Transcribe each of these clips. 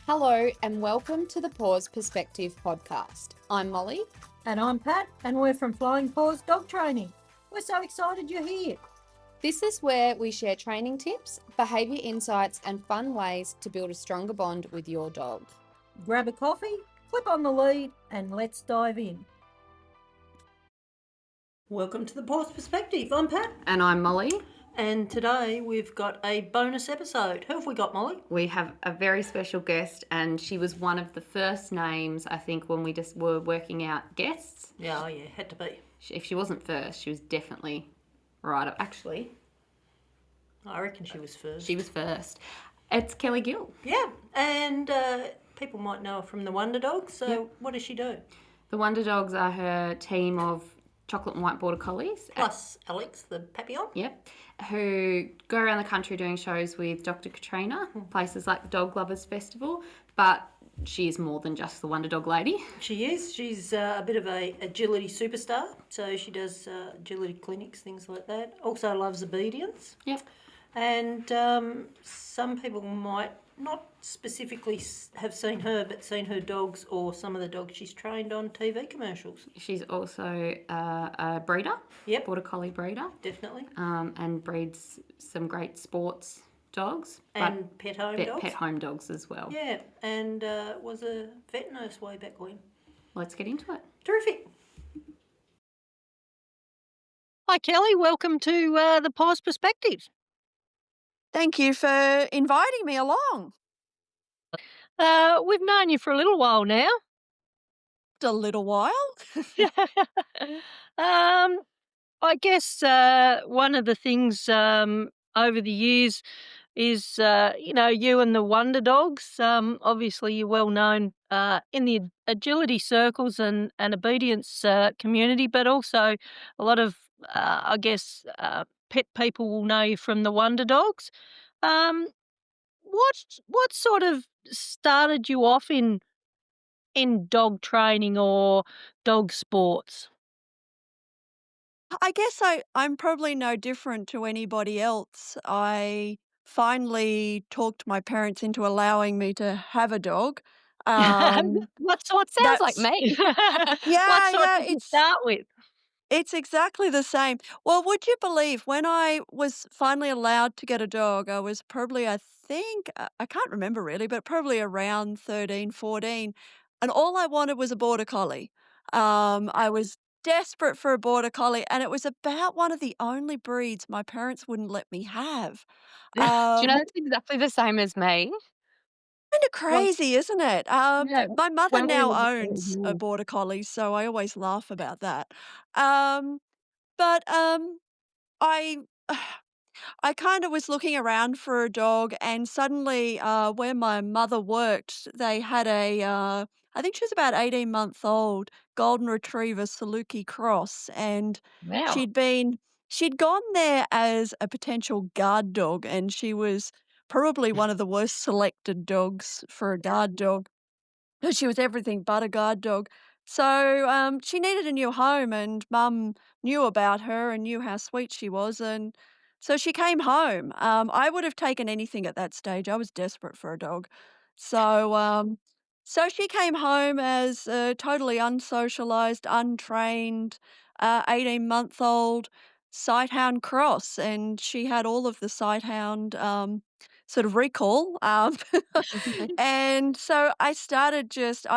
Hello and welcome to the Paws Perspective podcast. I'm Molly. And I'm Pat, and we're from Flying Paws Dog Training. We're so excited you're here. This is where we share training tips, behaviour insights, and fun ways to build a stronger bond with your dog. Grab a coffee, flip on the lead, and let's dive in. Welcome to the Paws Perspective. I'm Pat. And I'm Molly. And today we've got a bonus episode. Who have we got, Molly? We have a very special guest, and she was one of the first names, I think, when we just were working out guests. Yeah, had to be. If she wasn't first, she was definitely right up. Actually, I reckon she was first. She was first. It's Kelly Gill. Yeah, and people might know her from the Wonder Dogs. So Yep. What does she do? The Wonder Dogs are her team of chocolate and white border collies. Plus Alex, the Papillon. Yep. Who go around the country doing shows with Dr. Katrina, places like the Dog Lovers Festival, but she is more than just the Wonder Dog lady. She is. She's a bit of a agility superstar. So she does agility clinics, things like that. Also loves obedience. Yep. And some people might not specifically have seen her, but seen her dogs or some of the dogs she's trained on TV commercials. She's also a breeder. Yep. Border collie breeder. Definitely. And breeds some great sports dogs. And pet home dogs. Pet home dogs as well. Yeah, and was a vet nurse way back when. Let's get into it. Terrific. Hi, Kelly. Welcome to the Paws Perspective. Thank you for inviting me along. We've known you for a little while now. A little while. I guess one of the things over the years is, you and the Wonder Dogs. Obviously, you're well known in the agility circles and obedience community, but also a lot of, pet people will know you from the Wonder Dogs. What sort of started you off in dog training or dog sports? I guess I'm probably no different to anybody else. I finally talked my parents into allowing me to have a dog. What sounds like me? What sort did you start with? It's exactly the same. Well, would you believe when I was finally allowed to get a dog, I was probably, I think, I can't remember really, but probably around 13, 14, and all I wanted was a border collie. I was desperate for a border collie, and it was about one of the only breeds my parents wouldn't let me have. Do you know that's exactly the same as me? Kind of crazy, isn't it? Yeah, My mother when we now were owns a border collie, so I always laugh about that. Um, but I I kind of was looking around for a dog, and suddenly, where my mother worked, they had I think she was about 18-month-old golden retriever Saluki cross, and Wow. she'd been she'd gone there as a potential guard dog, and she was probably one of the worst selected dogs for a guard dog. She was everything but a guard dog. So she needed a new home, and Mum knew about her and knew how sweet she was, and so she came home. I would have taken anything at that stage. I was desperate for a dog. So she came home as a totally unsocialized, untrained, 18-month-old sighthound cross, and she had all of the sighthound sort of recall. And so I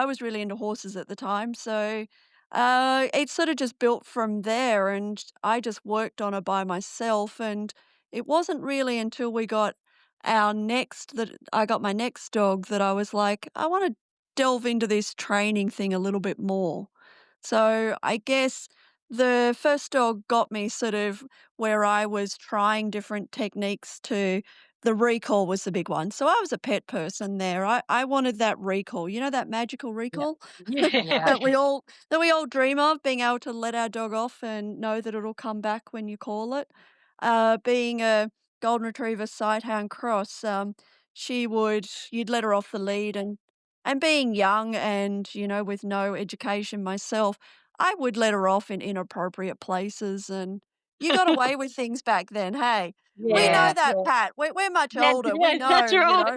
was really into horses at the time. So it sort of just built from there. And I just worked on it by myself. And it wasn't really until that I got my next dog that I was like, I want to delve into this training thing a little bit more. So I guess the first dog got me sort of where I was trying different techniques to the recall was the big one. So I was a pet person there. I wanted that recall, that magical recall Yeah. that we all dream of, being able to let our dog off and know that it'll come back when you call it. Being a golden retriever sighthound cross, you'd let her off the lead, and being young and, with no education myself, I would let her off in inappropriate places and, You got away with things back then, hey. We know Yeah, that, yeah. Pat. We're much That older. We yeah, know, that's you right. know.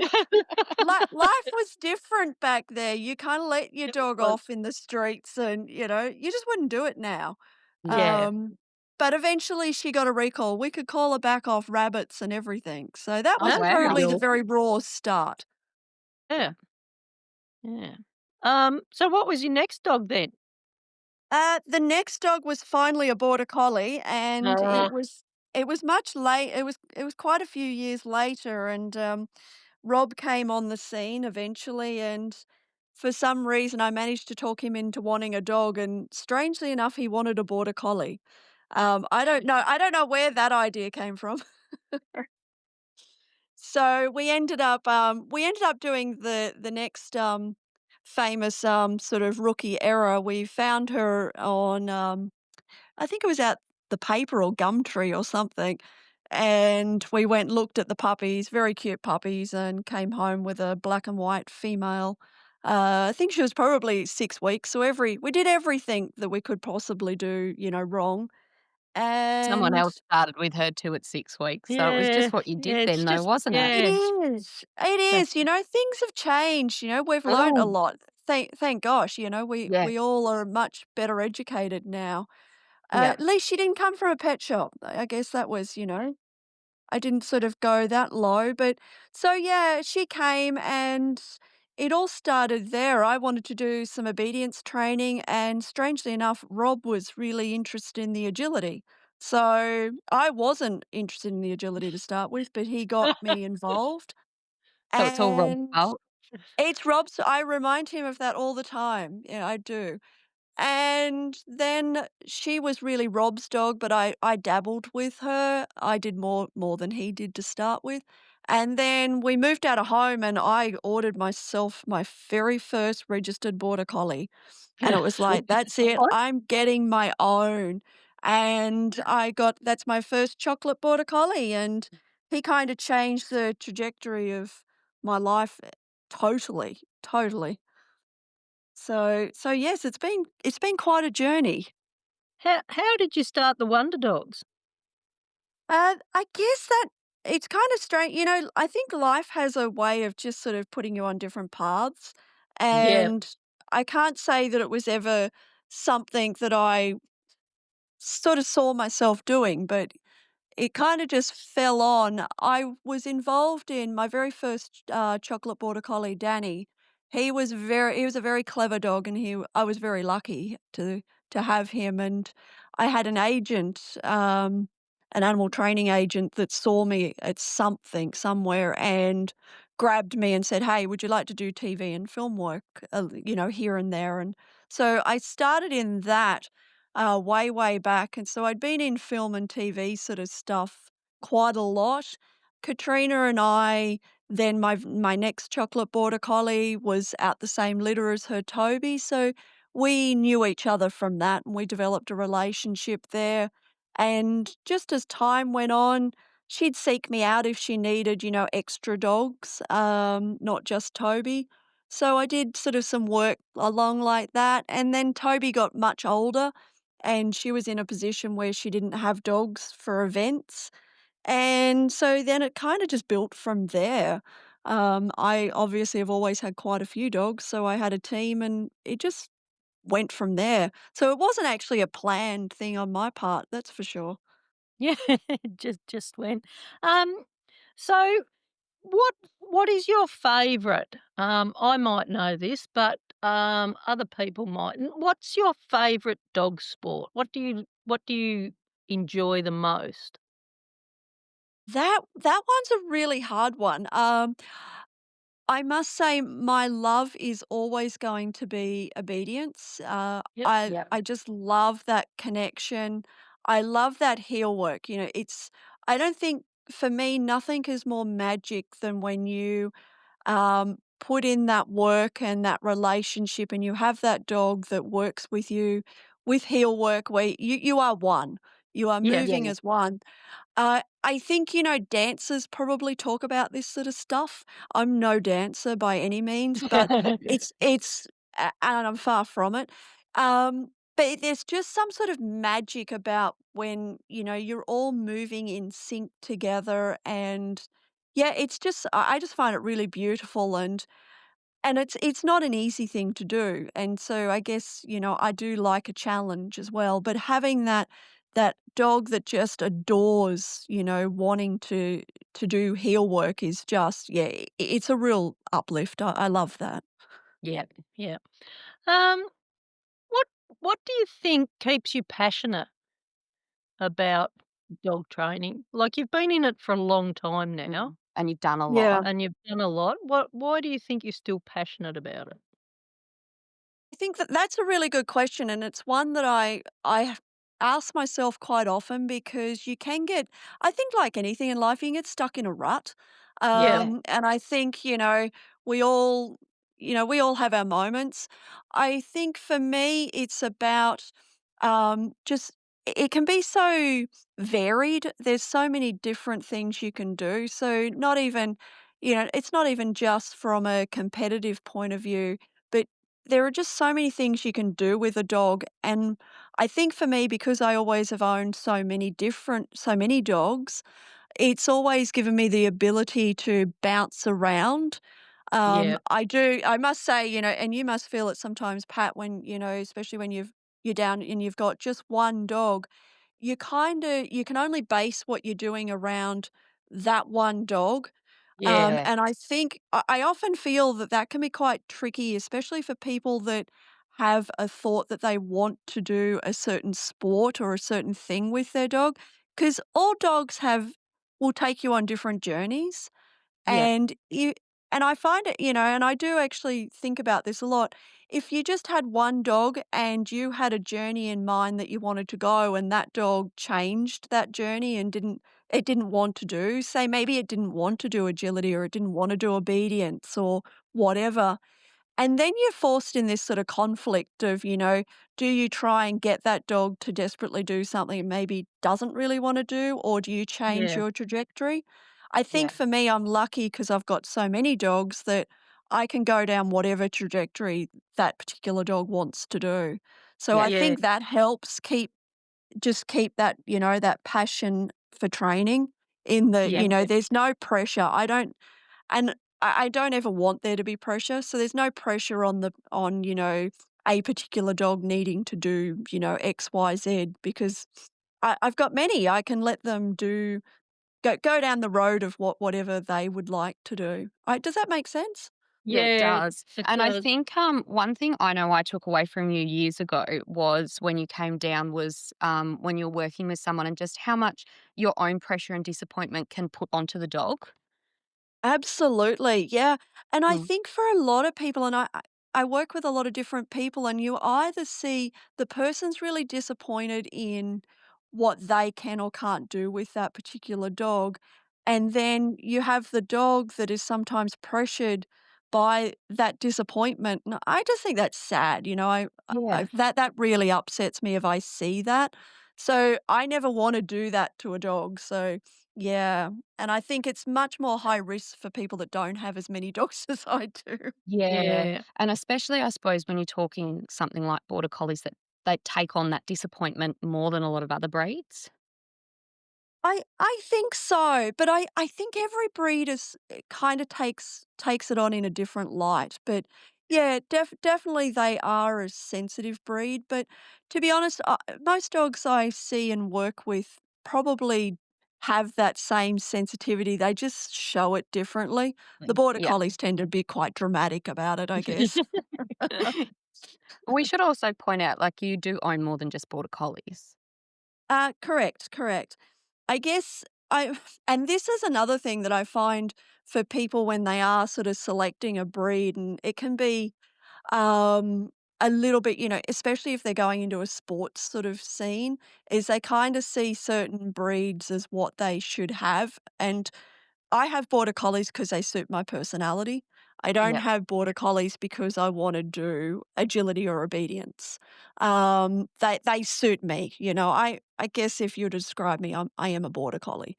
Life was different back there. You kinda let your It dog was. off in the streets and, you just wouldn't do it now. Yeah. Um, but eventually she got a recall. We could call her back off rabbits and everything. So that Oh, was That's wow. pretty probably the awesome. very raw start. Yeah, yeah. So what was your next dog then? The next dog was finally a border collie, and Uh, it was much late. It was quite a few years later, and Rob came on the scene eventually, and for some reason, I managed to talk him into wanting a dog, and strangely enough, he wanted a border collie. I don't know. I don't know where that idea came from. So we ended up doing the next famous sort of rookie error. We found her on I think it was at the paper or Gumtree or something. And we went and looked at the puppies, very cute puppies, and came home with a black and white female. I think she was probably 6 weeks. So we did everything that we could possibly do, wrong. Someone And else started with her too at 6 weeks, so it was yeah, just what you yeah, did it's then though, just wasn't it? it yeah, is, it that's is. Things have changed. We've learnt a oh, lot. Thank gosh. We Yes. we all are much better educated now. Yeah. At least she didn't come from a pet shop. I guess that was, I didn't sort of go that low, but so yeah, she came and it all started there. I wanted to do some obedience training, and strangely enough, Rob was really interested in the agility. So I wasn't interested in the agility to start with, but he got me involved. So it's all Rob's And fault? it's Rob's, I remind him of that all the time. Yeah, I do. And then she was really Rob's dog, but I dabbled with her. I did more than he did to start with. And then we moved out of home and I ordered myself my very first registered border collie. And it was like, that's it. what? I'm getting my own. And that's my first chocolate border collie. And he kind of changed the trajectory of my life totally, totally. So yes, it's been quite a journey. How did you start the Wonder Dogs? I guess that it's kind of strange. I think life has a way of just sort of putting you on different paths, Yeah. and I can't say that it was ever something that I sort of saw myself doing, but it kind of just fell on. I was involved in my very first chocolate border collie, Danny. He was a very clever dog, and I was very lucky to have him. And I had an agent, an animal training agent, that saw me at something somewhere and grabbed me and said, "Hey, would you like to do TV and film work? Here and there." And so I started in that way back. And so I'd been in film and TV sort of stuff quite a lot. Katrina and I, then my next chocolate border collie was out the same litter as her Toby. So we knew each other from that and we developed a relationship there. And just as time went on, she'd seek me out if she needed, extra dogs, not just Toby. So I did sort of some work along like that. And then Toby got much older and she was in a position where she didn't have dogs for events. And so then it kind of just built from there. I obviously have always had quite a few dogs, so I had a team and it just went from there. So it wasn't actually a planned thing on my part, that's for sure. Yeah, just went. Um, so what is your favourite? I might know this, but other people mightn't. What's your favourite dog sport? What do you enjoy the most? That one's a really hard one. I must say my love is always going to be obedience. Yep, I yep. I just love that connection. I love that heel work. I don't think for me nothing is more magic than when you put in that work and that relationship, and you have that dog that works with you with heel work where you are one. You are Yeah, yeah, moving as one. I think, dancers probably talk about this sort of stuff. I'm no dancer by any means, but yeah. it's and I'm far from it. Um, But there's just some sort of magic about when, you're all moving in sync together and yeah, it's just I just find it really beautiful and it's not an easy thing to do. And so I guess, I do like a challenge as well, but having that dog that just adores, wanting to do heel work is just yeah, it's a real uplift. I love that. Yeah, yeah. Um, what what do you think keeps you passionate about dog training? Like, you've been in it for a long time now, And you've done a Yeah. lot. and you've done a lot. Why do you think you're still passionate about it? I think that that's a really good question, and it's one that I ask myself quite often because you can get, I think, like anything in life, you can get stuck in a rut. Yeah, And I think we all we all have our moments. I think for me, it's about just it can be so varied. There's so many different things you can do. So not even it's not even just from a competitive point of view, but there are just so many things you can do with a dog, and I think for me, because I always have owned so many dogs, it's always given me the ability to bounce around. yeah, I must say, and you must feel it sometimes, Pat, when, especially when you're down and you've got just one dog, you can only base what you're doing around that one dog. yeah, And I think I often feel that that can be quite tricky, especially for people that have a thought that they want to do a certain sport or a certain thing with their dog, because all dogs have will take you on different journeys. Yeah. And I find it, and I do actually think about this a lot. If you just had one dog and you had a journey in mind that you wanted to go and that dog changed that journey and didn't want to do, say maybe it didn't want to do agility or it didn't want to do obedience or whatever, and then you're forced in this sort of conflict of, do you try and get that dog to desperately do something it maybe doesn't really want to do, or do you change yeah, your trajectory? I think Yeah. for me, I'm lucky because I've got so many dogs that I can go down whatever trajectory that particular dog wants to do. So Yeah. I yeah, think that helps keep that, that passion for training in the, yeah, there's no pressure. I don't ever want there to be pressure, so there's no pressure on, a particular dog needing to do, X, Y, Z because I've got many. I can let them go down the road of whatever they would like to do. Does that make sense? Yeah, it yeah, does. it And I does. think one thing I know I took away from you years ago was when you came down was when you're working with someone and just how much your own pressure and disappointment can put onto the dog. Absolutely, yeah, and I Mm. think for a lot of people, and I work with a lot of different people, and you either see the person's really disappointed in what they can or can't do with that particular dog, and then you have the dog that is sometimes pressured by that disappointment, and I just think that's sad, Yeah. that really upsets me if I see that, so I never wanna do that to a dog, so yeah. And I think it's much more high risk for people that don't have as many dogs as I do. Yeah. Yeah, And especially, I suppose, when you're talking something like border collies that they take on that disappointment more than a lot of other breeds. I think so, but I think every breed is kind of takes it on in a different light. But yeah, definitely they are a sensitive breed. But to be honest, most dogs I see and work with probably have that same sensitivity. They just show it differently. The border Yeah. collies tend to be quite dramatic about it, I guess. We should also point out, like, you do own more than just border collies. Correct, correct. I guess I and this is another thing that I find for people when they are sort of selecting a breed, and it can be um, a little bit, especially if they're going into a sports sort of scene, is they kind of see certain breeds as what they should have. And I have border collies because they suit my personality. I don't Yeah. have border collies because I want to do agility or obedience. They suit me. I guess if you describe me, I am a border collie,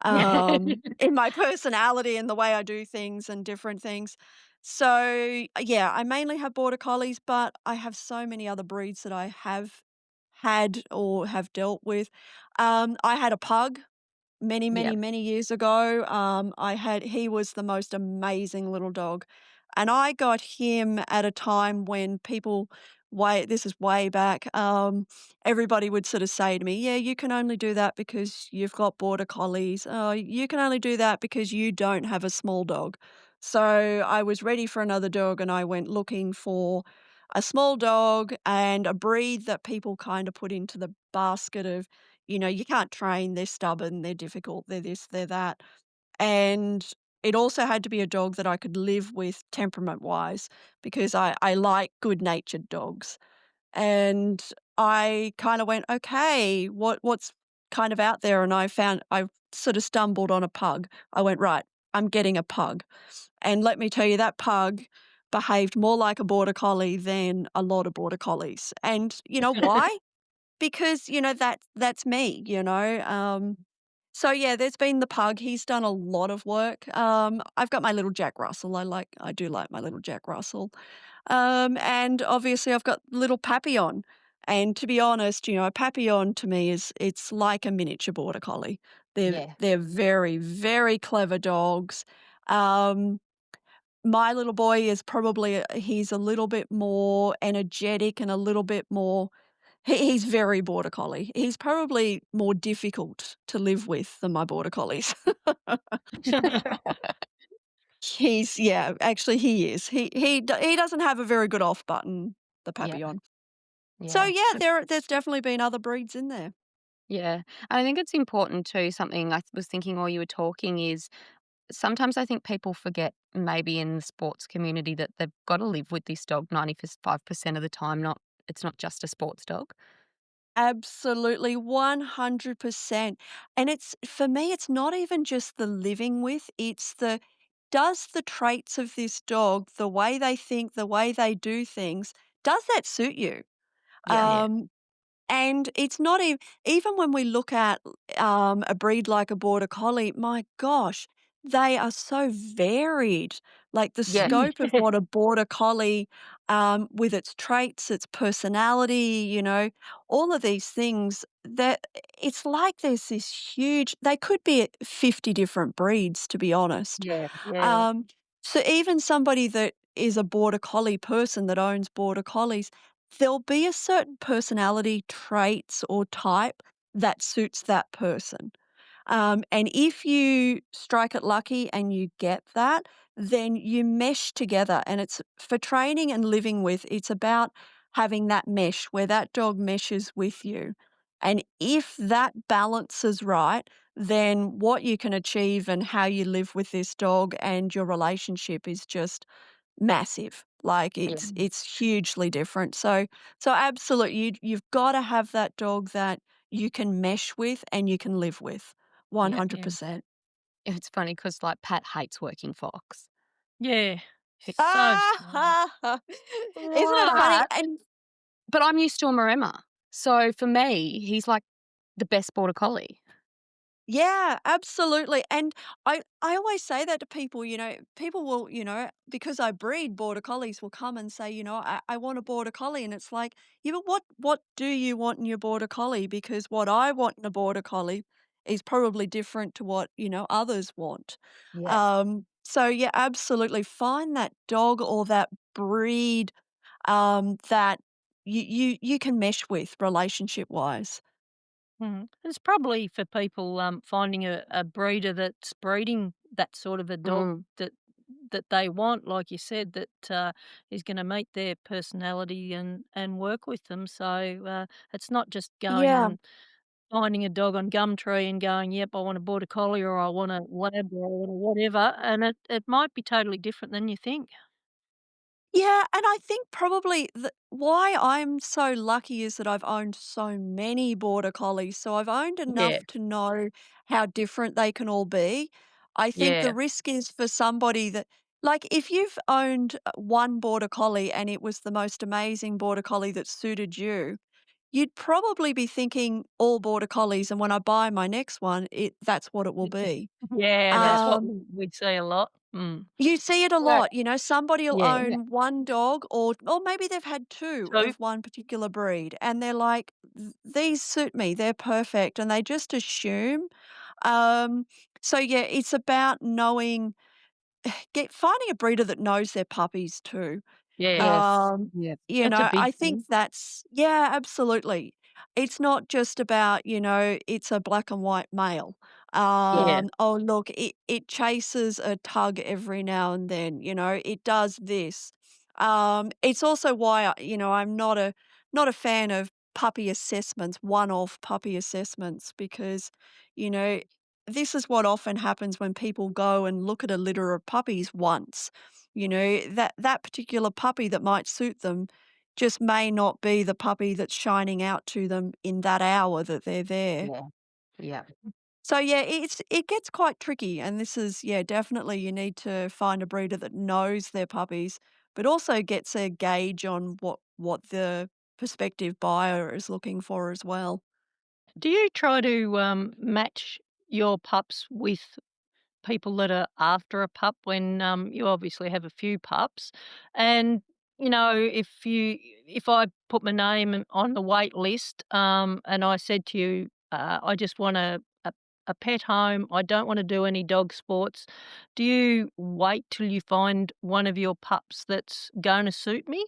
in my personality and the way I do things and different things. So, yeah, I mainly have border collies, but I have so many other breeds that I have had or have dealt with. I had a pug many, Yep. many, many years ago. He was the most amazing little dog. And I got him at a time when this is way back, everybody would sort of say to me, yeah, you can only do that because you've got border collies. Oh, you can only do that because you don't have a small dog. So I was ready for another dog and I went looking for a small dog and a breed that people kind of put into the basket of, you can't train, they're stubborn, they're difficult, they're this, they're that. And it also had to be a dog that I could live with temperament-wise because I like good-natured dogs. And I kinda went, "Okay, what's kind of out there?" And I sort of stumbled on a pug. I went, "Right, I'm getting a pug." And let me tell you, that pug behaved more like a border collie than a lot of border collies. And you know why? Because, that's me, so yeah, there's been the pug, he's done a lot of work. I've got my little Jack Russell, I do like my little Jack Russell. And obviously I've got little Papillon, and to be honest, a Papillon to me it's like a miniature border collie. Yeah. They're very, very clever dogs. Um, my little boy is probably he's a little bit more energetic and a little bit more he's very border collie. He's probably more difficult to live with than my border collies. Yeah, actually he is. He doesn't have a very good off button, the Yeah. Papillon. So Yeah. yeah, there's definitely been other breeds in there. Yeah. I think it's important too, something I was thinking while you were talking is sometimes I think people forget maybe in the sports community that they've got to live with this dog 95% of the time, not it's not just a sports dog. Absolutely, 100%. And it's for me, it's not even just the living with, it's does the traits of this dog, the way they think, the way they do things, does that suit you? Yeah. Yeah. Um, And it's not even when we look at, a breed like a Border Collie, my gosh, they are so varied. Like, the Yeah. scope of what a Border Collie, with its traits, its personality, all of these things that it's like there's this huge they could be 50 different breeds, to be honest. Yeah. Yeah. Um, so even somebody that is a Border Collie person that owns Border Collies, there'll be a certain personality traits or type that suits that person. And if you strike it lucky and you get that, then you mesh together. And it's for training and living with, it's about having that mesh where that dog meshes with you. And if that balance is right, then what you can achieve and how you live with this dog and your relationship is just massive. Like Yeah. it's hugely different. So absolutely you've got to have that dog that you can mesh with and you can live with. Yeah. Yeah. 100%. It's funny because like Pat hates working fox. Yeah. He- It's so sad. Ah, isn't it funny? But And but I'm used to a Maremma. So for me, he's like the best border collie. yeah, absolutely. And I always say that to people, people will, because I breed border collies will come and say, I want a border collie. And it's like, yeah, but what do you want in your border collie? Because what I want in a border collie is probably different to what, others want. Yep. So yeah, absolutely. Find that dog or that breed that you can mesh with relationship wise. It's probably for people, finding a breeder that's breeding that sort of a dog Mm. that they want, like you said, that, is gonna meet their personality and work with them. So, it's not just going Yeah. and finding a dog on Gumtree and going, "Yep, I want a border collie," or "I want a lab," or "I want a whatever," and it might be totally different than you think. Yeah, and I think probably why I'm so lucky is that I've owned so many border collies. So I've owned Yeah, enough to know how different they can all be. I think the yeah. risk is for somebody that, like, if you've owned one border collie and it was the most amazing border collie that suited you, you'd probably be thinking all border collies. And when I buy my next one, that's what it will be. Yeah, that's what Um, we see a lot. Mm. You see it a Yeah. lot, somebody'll Yeah. Yeah. own 1 dog or maybe they've had 2 So of one particular breed, and they're like, These suit me, they're perfect," and they just assume. Um, so, yeah, it's about knowing get finding a breeder that knows their puppies too. yeah, Yes. Yeah. that's a big I think thing. that's yeah, absolutely. It's not just about, it's a black and white male. Yeah. Oh, look, it chases a tug every now and then, it does this. It's also why I'm not a fan of puppy assessments, one-off puppy assessments, because, you know, this is what often happens when people go and look at a litter of puppies once. That particular puppy that might suit them just may not be the puppy that's shining out to them in that hour that they're there. Yeah. Yeah. So yeah, it gets quite tricky, and this is yeah, definitely you need to find a breeder that knows their puppies, but also gets a gauge on what the prospective buyer is looking for as well. Do you try to, match your pups with people that are after a pup when, you obviously have a few pups? And, if I put my name on the wait list, and I said to you, "I just want a pet home, I don't wanna do any dog sports," do you wait till you find one of your pups that's gonna suit me?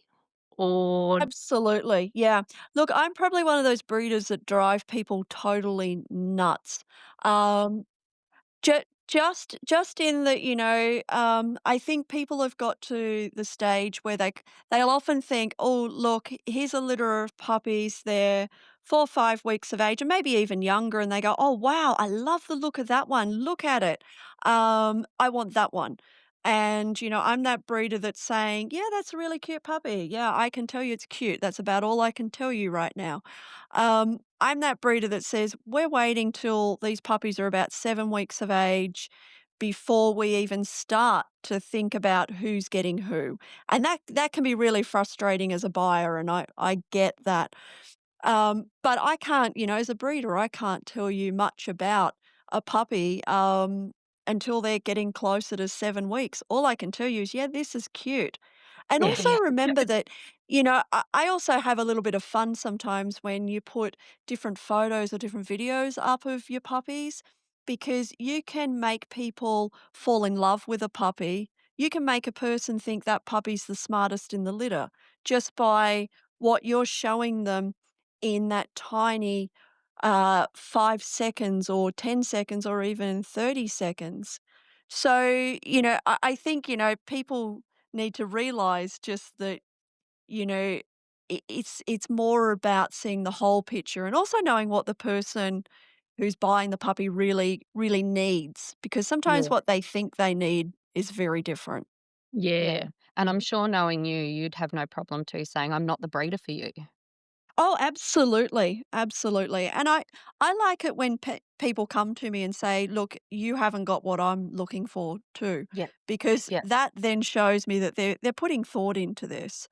Or Absolutely, yeah. Look, I'm probably one of those breeders that drive people totally nuts. Um, just in that, I think people have got to the stage where they'll often think, "Oh, look, here's a litter of puppies. They're 4 or 5 weeks of age," and maybe even younger, and they go, "Oh, wow, I love the look of that one. Look at it. I want that one." And, I'm that breeder that's saying, "Yeah, that's a really cute puppy. Yeah, I can tell you it's cute. That's about all I can tell you right now." I'm that breeder that says, "We're waiting till these puppies are about 7 weeks of age before we even start to think about who's getting who." And that can be really frustrating as a buyer, and I get that. But I can't, as a breeder, I can't tell you much about a puppy, until they're getting closer to 7 weeks. All I can tell you is, "Yeah, this is cute." And yeah. also remember that, I also have a little bit of fun sometimes when you put different photos or different videos up of your puppies, because you can make people fall in love with a puppy. You can make a person think that puppy's the smartest in the litter just by what you're showing them in that tiny 5 seconds or 10 seconds or even 30 seconds. So, I think, people need to realize just that, you know, it's more about seeing the whole picture and also knowing what the person who's buying the puppy really, really needs, because sometimes Yeah. what they think they need is very different. Yeah. Yeah. And I'm sure knowing you, you'd have no problem too saying, "I'm not the breeder for you." Oh, absolutely, absolutely, and I like it when people come to me and say, "Look, you haven't got what I'm looking for too," Yeah. because Yeah. that then shows me that they're putting thought into this.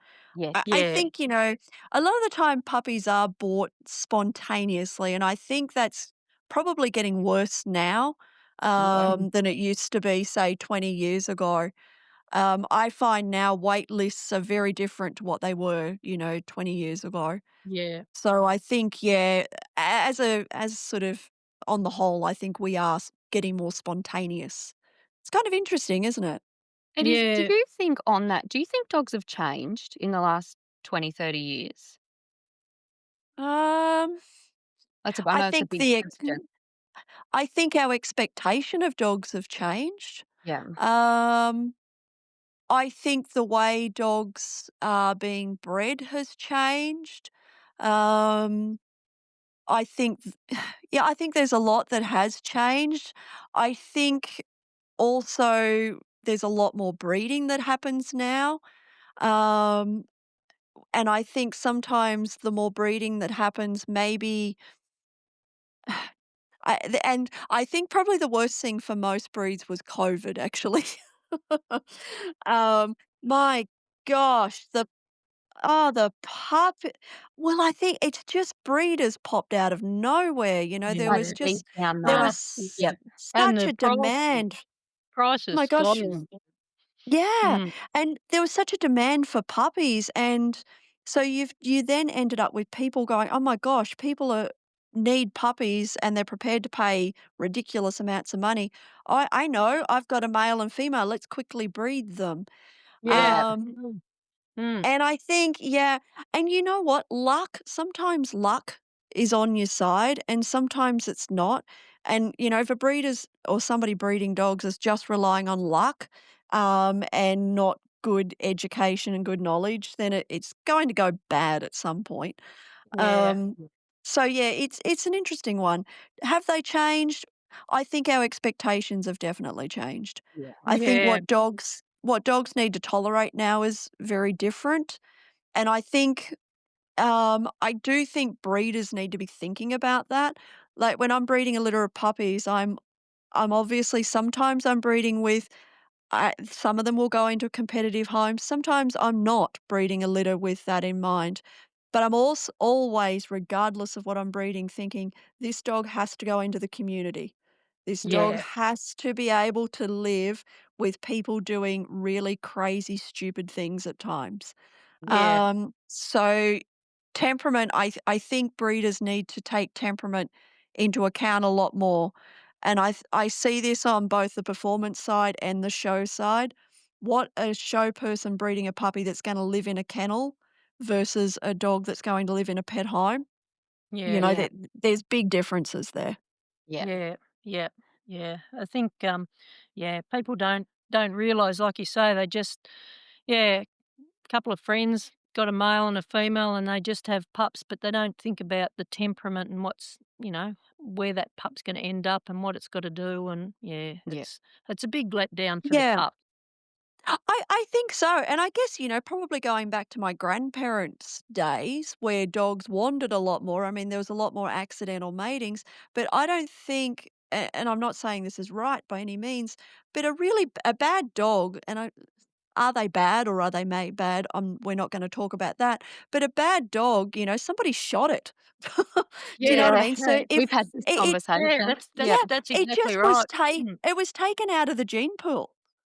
I Yes. Yeah. think, a lot of the time puppies are bought spontaneously, and I think that's probably getting worse now, Yeah. than it used to be, say, 20 years ago. I find now wait lists are very different to what they were, 20 years ago. Yeah. So I think, yeah, as sort of on the whole, I think we are getting more spontaneous. It's kind of interesting, isn't it? It is. Do Yeah. you think on that, do you think dogs have changed in the last 20, 30 years? Um, I I know it's a think big question. I think our expectation of dogs have changed. Yeah. Um, I think the way dogs are being bred has changed. Um, I think, yeah, I think there's a lot that has changed. I think also there's a lot more breeding that happens now. Um, and I think sometimes the more breeding that happens, maybe and I think probably the worst thing for most breeds was COVID, actually. My gosh, the pup well, I think it's just breeders popped out of nowhere, Yeah. there I was deep just down there know. Ah, was yeah. And such the a prices. demand. Prices My gosh. skyrocketed. Yeah, Mm. and there was such a demand for puppies, and so you then ended up with people going, "Oh my gosh, people need puppies and they're prepared to pay ridiculous amounts of money. I know, I've got a male and female, let's quickly breed them." Yeah. Um, Mm. and I think, yeah, and you know what? Sometimes luck is on your side and sometimes it's not. And, if a breeder's or somebody breeding dogs is just relying on luck, and not good education and good knowledge, then it's going to go bad at some point. Yeah. Um, so yeah, it's an interesting one. Have they changed? I think our expectations have definitely changed. Yeah. I think Yeah. what dogs need to tolerate now is very different, and I do think breeders need to be thinking about that. Like when I'm breeding a litter of puppies, I'm obviously sometimes I'm breeding with some of them will go into competitive homes. Sometimes I'm not breeding a litter with that in mind. But I'm also always, regardless of what I'm breeding, thinking this dog has to go into the community. This dog Yeah. has to be able to live with people doing really crazy, stupid things at times. Yeah. So temperament, I think breeders need to take temperament into account a lot more, and I see this on both the performance side and the show side. What a show person breeding a puppy that's gonna live in a kennel versus a dog that's going to live in a pet home, Yeah. Yeah. there's big differences there. Yeah. Yeah. Yeah. Yeah. I think, yeah, people don't realise, like you say, they just, yeah, couple of friends got a male and a female and they just have pups, but they don't think about the temperament and where that pup's going to end up and what it's got to do. And yeah, Yeah. it's a big letdown for the Yeah. pup. I think so, and I guess, probably going back to my grandparents' days where dogs wandered a lot more, I mean, there was a lot more accidental matings, but I don't think and I'm not saying this is right by any means, but a bad dog, and are they bad or are they made bad? We're not gonna talk about that, but a bad dog, somebody shot it. Do you know what I Yeah, Yeah. mean? So yeah, if We've had this it yeah. conversation. That's Yeah. yeah, that's it exactly just was right. take Mm. it was taken out of the gene pool.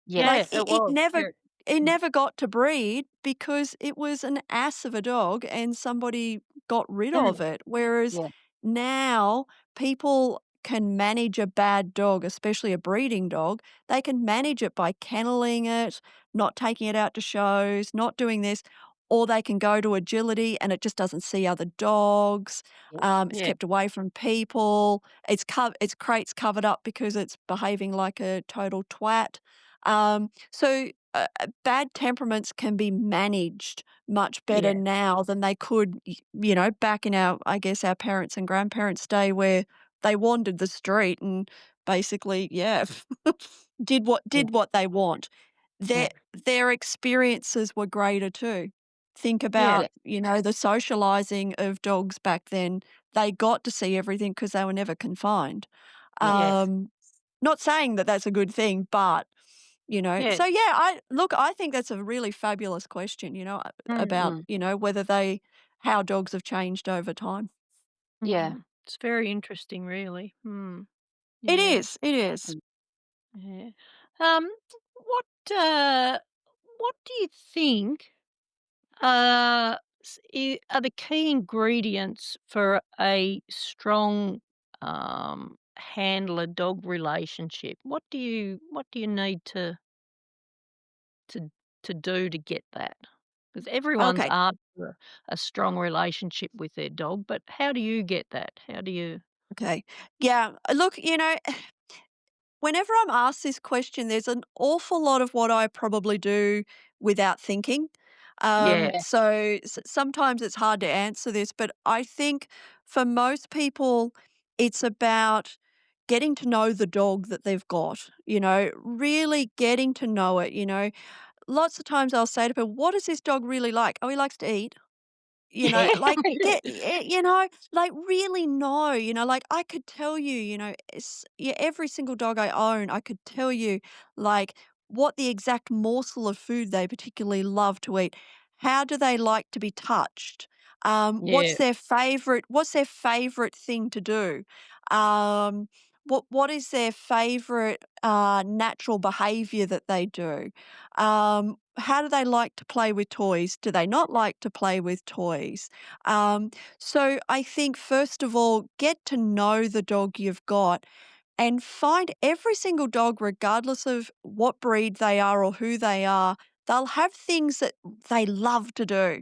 Yes. Yeah, Like, it it was. never Yeah. it Mm. never got to breed because it was an ass of a dog and somebody got rid of Mm. it, whereas Yeah. now people can manage a bad dog, especially a breeding dog. They can manage it by kenneling it, not taking it out to shows, not doing this, or they can go to agility and it just doesn't see other dogs. Yeah. It's Yeah, kept away from people. Its crates covered up because it's behaving like a total twat. Bad temperaments can be managed much better yeah, now than they could, back in I guess, our parents and grandparents' day where they wandered the street and basically, yeah, did what Yeah. did what they want. Yeah. Their experiences were greater too. Think yeah, about, the socializing of dogs back then. They got to see everything because they were never confined. Yes. Um, Not saying that that's a good thing, but, yeah. so yeah, I think that's a really fabulous question, about, Mm. how dogs have changed over time. Yeah. It's very interesting, really. Mm. It Yeah, is, it is. Mm. yeah. Um, what uh, what do you think are the key ingredients for a strong handler dog relationship? What do you need to to do to get that? Because everyone's Okay, after a strong relationship with their dog, but how do you get that? How do you? okay. Yeah, look, whenever I'm asked this question, there's an awful lot of what I probably do without thinking. Yeah, So sometimes it's hard to answer this, but I think for most people, it's about getting to know the dog that they've got, really getting to know it. Lots of times I'll say to people, what does this dog really like? Oh, he likes to eat. yeah, Like, really know, like, I could tell you, yeah, every single dog I own, I could tell you, like, what the exact morsel of food they particularly love to eat. How do they like to be touched? yeah, What's their favorite thing to do? Um, what is their favourite, natural behaviour that they do? How do they like to play with toys? Do they not like to play with toys? Um, so I think first of all, get to know the dog you've got and find every single dog, regardless of what breed they are or who they are, they'll have things that they love to do.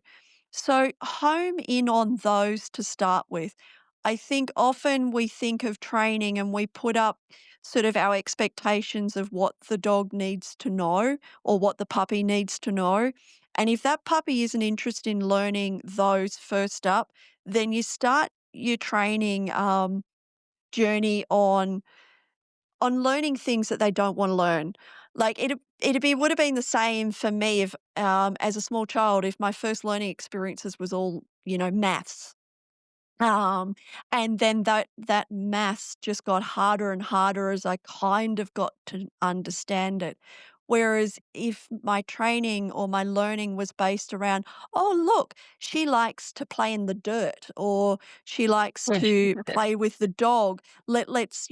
So home in on those to start with. I think often we think of training and we put up sort of our expectations of what the dog needs to know or what the puppy needs to know. And if that puppy isn't interested in learning those first up, then you start your training journey on learning things that they don't wanna learn. Like, it'd be would have been the same for me if, as a small child, if my first learning experiences was all, maths. Um, and then that maths just got harder and harder as I kind of got to understand it. Whereas if my training or my learning was based around, "Oh, look, she likes to play in the dirt," or "She likes to play with the dog. Let's,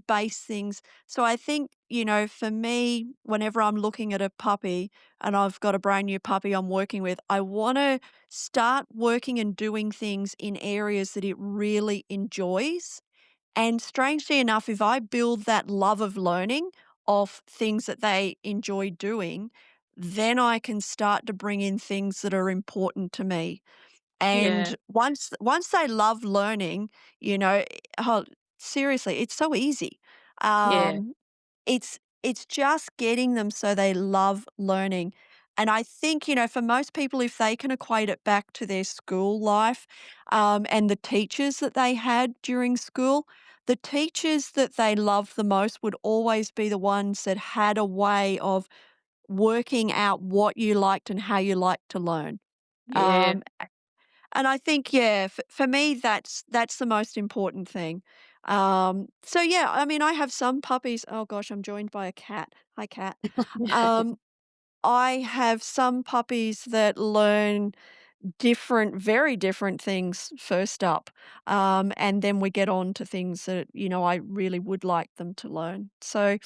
base things." So I think, for me, whenever I'm looking at a puppy and I've got a brand new puppy I'm working with, I wanna start working and doing things in areas that it really enjoys. And strangely enough, if I build that love of learning of things that they enjoy doing, then I can start to bring in things that are important to me. Yeah, And once they love learning, you know, oh, seriously, it's so easy. yeah, Um, it's just getting them so they love learning. And I think, for most people, if they can equate it back to their school life, and the teachers that they had during school, the teachers that they loved the most would always be the ones that had a way of working out what you liked and how you liked to learn. yeah. Um, and I think, yeah, for me, that's the most important thing. So yeah, I mean, I have some puppies. Oh gosh, I'm joined by a cat. Hi, cat. Um, I have some puppies that learn very different things first up, and then we get on to things that I really would like them to learn. So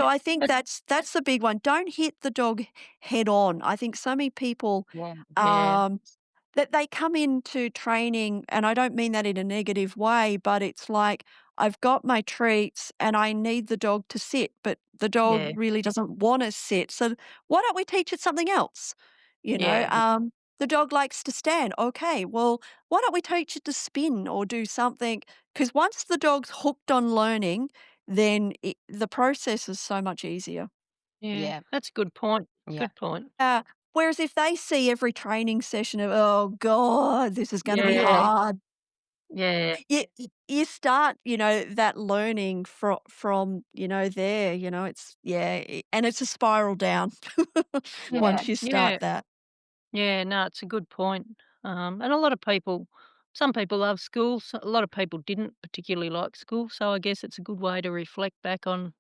I think That's that's the big one. Don't hit the dog head on. I think so many people. Yeah. yeah, Um, that they come into training, and I don't mean that in a negative way, but it's like, I've got my treats and I need the dog to sit, but the dog yeah, really doesn't wanna sit, so why don't we teach it something else? You know, yeah, the dog likes to stand, okay, well, why don't we teach it to spin or do something? Because once the dog's hooked on learning, then the process is so much easier. yeah. Yeah. That's a good point. Yeah. Good point. Whereas if they see every training session of, "Oh god, this is gonna be Yeah, hard," yeah, you start, that learning from, there, it's yeah, and it's a spiral down Yeah. once you start yeah, that. yeah. No, it's a good point. And a lot of people, some people love school. A lot of people didn't particularly like school. So I guess it's a good way to reflect back on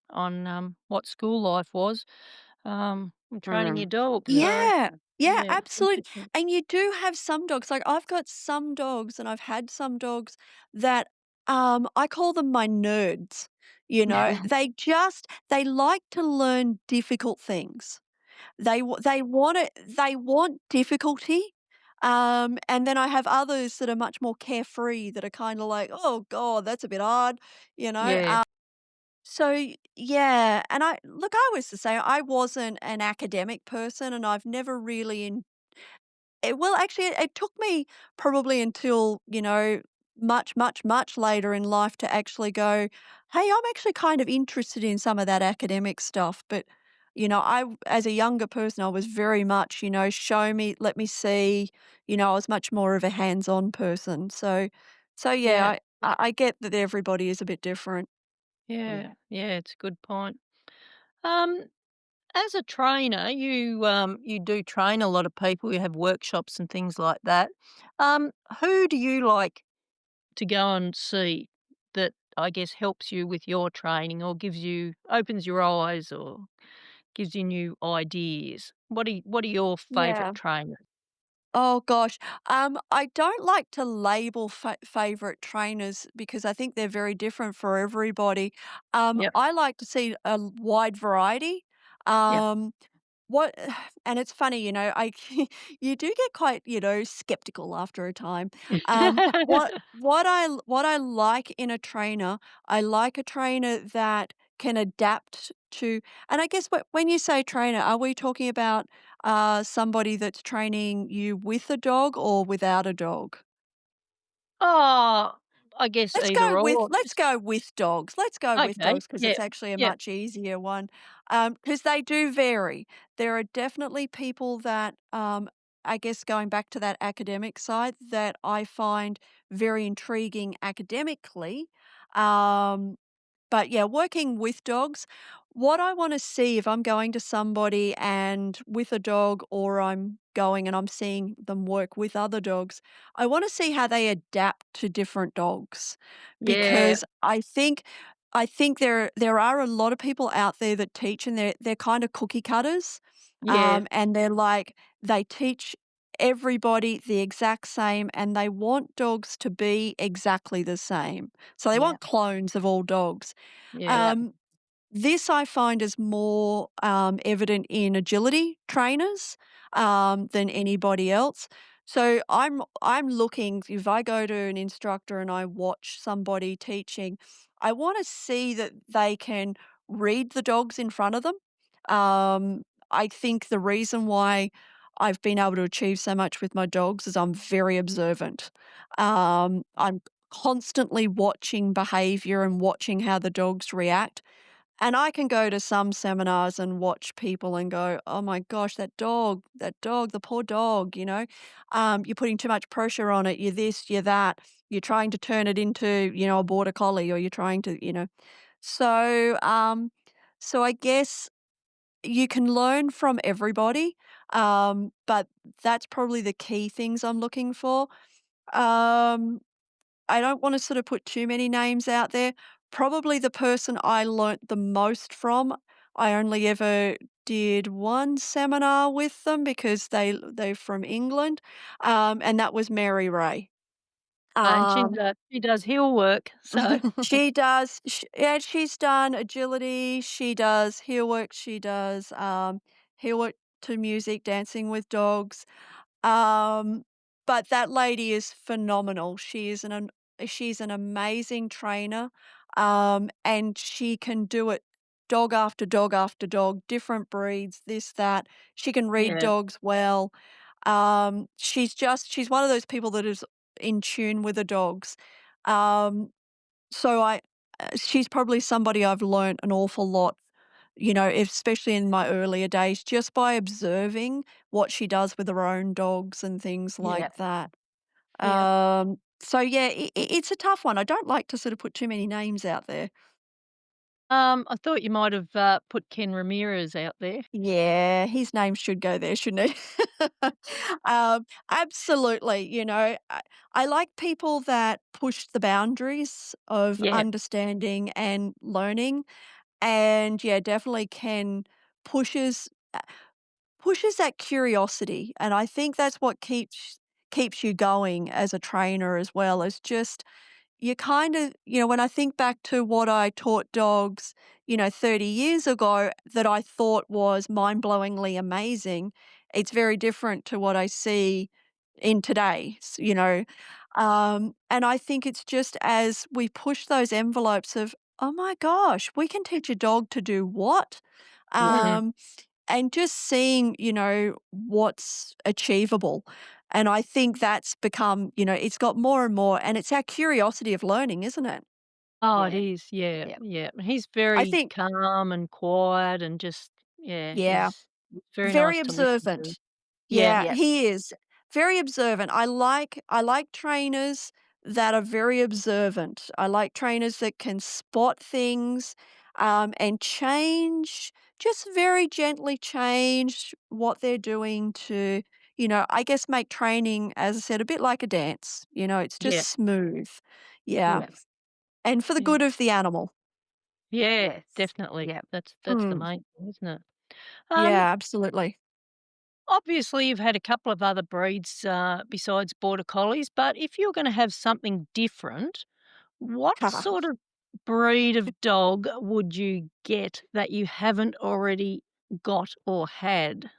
what school life was. And training your Mm. dog. So Yeah. Yeah, yeah, absolutely. interesting. And you do have some dogs, like, I've got some dogs and I've had some dogs that, I call them my nerds, they like to learn difficult things. They want difficulty, and then I have others that are much more carefree that are kinda like, "Oh god, that's a bit hard," you know? Yeah, Yeah, and I was the same. I wasn't an academic person, and I've never really well, actually, it took me probably until, much, much, much later in life to actually go, "Hey, I'm actually kind of interested in some of that academic stuff." But, as a younger person, I was very much, show me, let me see, I was much more of a hands-on person. So yeah, yeah, I get that everybody is a bit different. yeah, Yeah. yeah. It's a good point. Um, as a trainer, you do train a lot of people. You have workshops and things like that. Who do you like to go and see that I guess helps you with your training or opens your eyes or gives you new ideas? What are your favourite Yeah. trainers? Oh gosh, I don't like to label favorite trainers because I think they're very different for everybody. Yep, I like to see a wide variety. yep. Um, what and it's funny, I you do get quite, skeptical after a time. What I like in a trainer, I like a trainer that can adapt to, and I guess when you say trainer, are we talking about, somebody that's training you with a dog or without a dog? Oh, I guess Let's go either with or, let's just go with dogs. Let's go with okay, dogs because yeah, it's actually a yeah, much easier one. Because they do vary. There are definitely people that, I guess going back to that academic side, that I find very intriguing academically. Um but yeah, working with dogs, what I want to see if I'm going to somebody and with a dog, or I'm going and I'm seeing them work with other dogs, I want to see how they adapt to different dogs yeah, because I think there are a lot of people out there that teach and they're kind of cookie cutters, yeah, and they're like they teach everybody the exact same and they want dogs to be exactly the same. So they Yeah, want clones of all dogs. yeah, yeah, Um, this I find is more evident in agility trainers than anybody else. So I'm looking if I go to an instructor and I watch somebody teaching, I want to see that they can read the dogs in front of them. I think the reason why I've been able to achieve so much with my dogs is I'm very observant. I'm constantly watching behavior and watching how the dogs react. And I can go to some seminars and watch people and go, "Oh my gosh, that dog, the poor dog, you're putting too much pressure on it. You're this, you're that. You're trying to turn it into, a border collie, or you're trying to." So, so I guess you can learn from everybody, but that's probably the key things I'm looking for. Um, I don't wanna sort of put too many names out there. Probably the person I learnt the most from, I only ever did 1 seminar with them because they're from England, and that was Mary Ray. and Um, she does heel work, so yeah, she's done agility, she does heel work, she does, heel work to music, dancing with dogs. Um, but that lady is phenomenal. She's an amazing trainer, and she can do it dog after dog after dog, different breeds, this, that. She can read yeah, dogs well. She's one of those people that is in tune with the dogs. Um, so she's probably somebody I've learnt an awful lot, especially in my earlier days, just by observing what she does with her own dogs and things yeah, like that. yeah. So yeah, it's a tough one. I don't like to sort of put too many names out there. I thought you might have, put Ken Ramirez out there. Yeah, his name should go there, shouldn't it? Absolutely. I like people that push the boundaries of Yeah, understanding and learning. And yeah, definitely can pushes pushes that curiosity, and I think that's what keeps you going as a trainer as well, is just you kind of, when I think back to what I taught dogs, 30 years ago that I thought was mind-blowingly amazing, it's very different to what I see in today, and I think it's just as we push those envelopes of, "Oh my gosh, we can teach a dog to do what?" yeah, mhm. Um, and just seeing, what's achievable. And I think that's become, it's got more and more, and it's our curiosity of learning, isn't it? Oh, it yeah, is, yeah, yeah, yeah. He's I very think, calm and quiet and just yeah, yeah, he's very very nice to listen to. observant. Yeah, Yeah, yeah, he is very observant. I like trainers that are very observant. I like trainers that can spot things, and just very gently change what they're doing to, I guess make training, as I said, a bit like a dance. It's just yeah, smooth. Yeah, yeah, and for the yeah. good of the animal. Yeah, yes, definitely. yeah. That's the Mm, main thing, isn't it? Um, yeah, absolutely. obviously you've had a couple of other breeds besides border collies, but if you're going to have something different, what sort of breed of dog would you get that you haven't already got or had?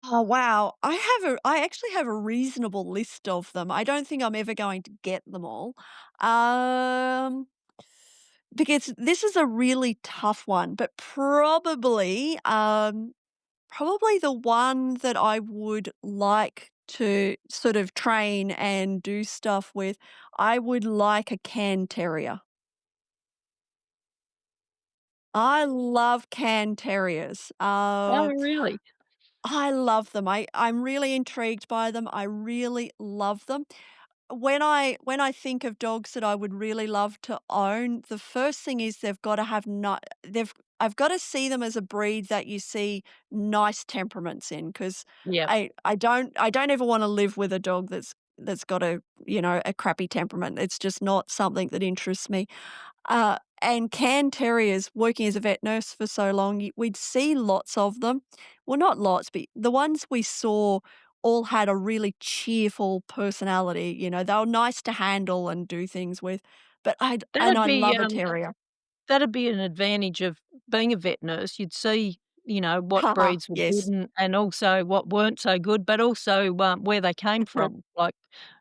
Oh, wow. I actually have a reasonable list of them. I don't think I'm ever going to get them all. Um, because this is a really tough one, but probably the one that I would like to sort of train and do stuff with, I would like a can terrier. I love can terriers. Oh, really? I love them. I'm really intrigued by them. I really love them. When I think of dogs that I would really love to own, the first thing is they've gotta have not they've I've gotta see them as a breed that you see nice temperaments in, 'cause Yep. I don't ever wanna live with a dog that's got a crappy temperament. It's just not something that interests me. And can terriers, working as a vet nurse for so long, we'd see lots of them. Well, not lots, but the ones we saw all had a really cheerful personality. They were nice to handle and do things with. But That'd I be love a terrier. that'd be an advantage of being a vet nurse. You'd see, what Haha, breeds were good yes. and also what weren't so good, but also, where they came True. from, like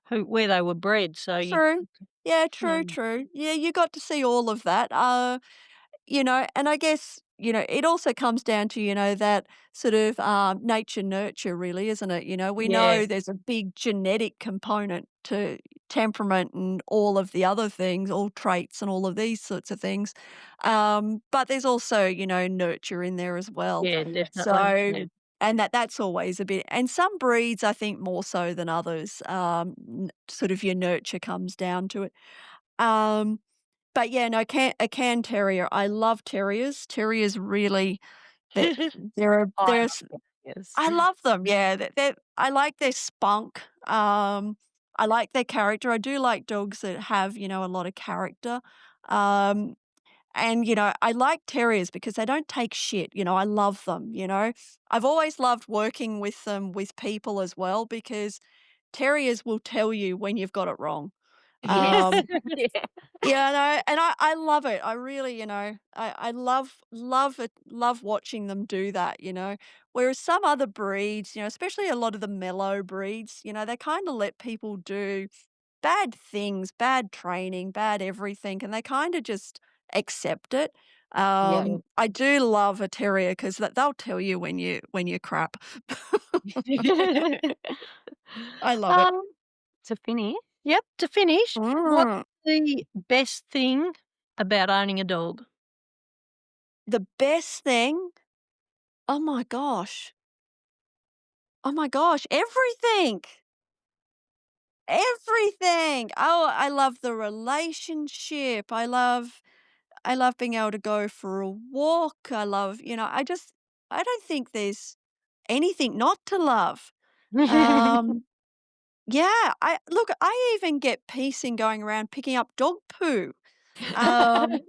where they were bred. So you, True. Yeah, true, um, true. Yeah, you got to see all of that. And I guess, it also comes down to, that sort of nature nurture, really, isn't it? We yeah, know there's a big genetic component to temperament and all of the other things, all traits and all of these sorts of things. But there's also, nurture in there as well. yeah, definitely. So, Yeah. and that's always a bit, and some breeds, I think, more so than others, sort of your nurture comes down to it. Um, but yeah, no, a can terrier. I love terriers. Terriers really, they I they're love yes. I love them. Yeah, I like their spunk. I like their character. I do like dogs that have a lot of character. Um, and I like terriers because they don't take shit. I love them. I've always loved working with them with people as well because terriers will tell you when you've got it wrong. Yes. Um, yeah, no, and I love it. I really, I love it, love watching them do that. Whereas some other breeds, especially a lot of the mellow breeds, they kind of let people do bad things, bad training, bad everything, and they kind of just accept it. Yeah. I do love a terrier because they'll tell you when you're crap. Yeah. I love it. Um, To finish. yep, to finish, what's Mm, the best thing about owning a dog? the best thing. Oh my gosh. Oh my gosh, everything. Everything. Oh, I love the relationship. I love being able to go for a walk. I don't think there's anything not to love. Um, yeah, I even get peace in going around picking up dog poo. Um,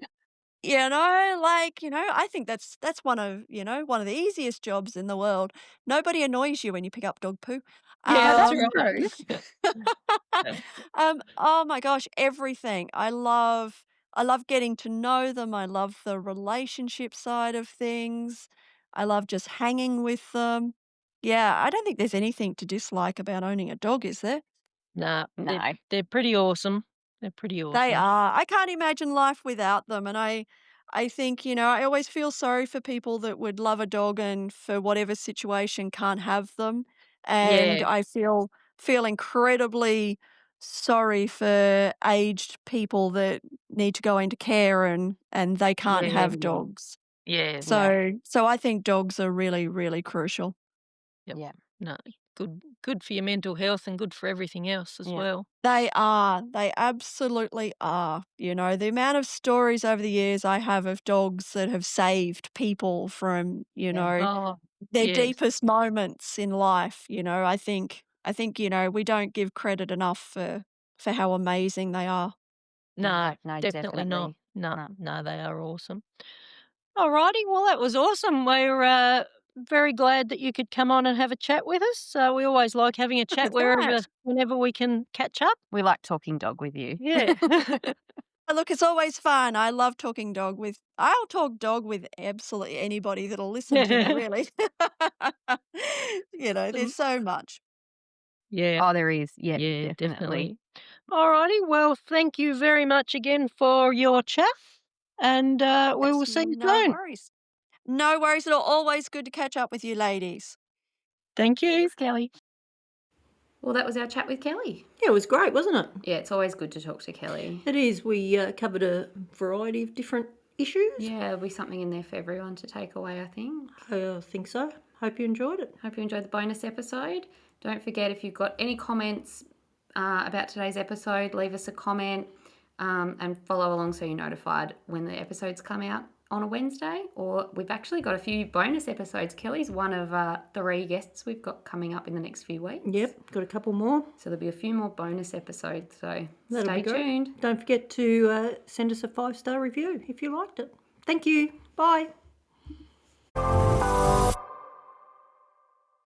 I think that's one of the easiest jobs in the world. Nobody annoys you when you pick up dog poo. Yeah, that's Um True. right. oh my gosh, everything. I love getting to know them. I love the relationship side of things. I love just hanging with them. Yeah, I don't think there's anything to dislike about owning a dog, is there? Nah, they're No. they're pretty awesome. They're pretty They awesome. are. I can't imagine life without them, and I think, I always feel sorry for people that would love a dog and for whatever situation can't have them, and Yeah, I feel incredibly sorry for aged people that need to go into care and they can't yeah, have dogs. yeah, Yeah. So I think dogs are really, really crucial. yep. Yeah. No, good for your mental health and good for everything else as Yeah. well. They are. They absolutely are. The amount of stories over the years I have of dogs that have saved people from, Yeah. Oh, their yes. deepest moments in life, I think, we don't give credit enough for how amazing they are. No, No, definitely not. definitely. No, No. no, they are awesome. Alrighty, well, that was awesome. We're very glad that you could come on and have a chat with us. We always like having a Look chat at that. whenever we can catch up. We like talking dog with you. Yeah. Look, it's always fun. I love talking dog with I'll talk dog with absolutely anybody that'll listen to me, really. There's so much. Yeah. Oh, there is. Yeah, Yeah, definitely. definitely. Alrighty, well, thank you very much again for your chat, and we will It's see you no soon. worries. No worries at all. Always good to catch up with you ladies. Thank you. Thanks, Kelly. Well, that was our chat with Kelly. Yeah, it was great, wasn't it? Yeah, it's always good to talk to Kelly. It is. We covered a variety of different issues. Yeah, there'll be something in there for everyone to take away, I think. I think so. Hope you enjoyed it. Hope you enjoyed the bonus episode. Don't forget, if you've got any comments about today's episode, leave us a comment and follow along so you're notified when the episodes come out on a Wednesday. Or we've actually got a few bonus episodes. Kelly's one of 3 guests we've got coming up in the next few weeks. Yep, got a couple more. So there'll be a few more bonus episodes. So That'll stay be great. tuned. Don't forget to send us a 5-star review if you liked it. Thank you. Bye.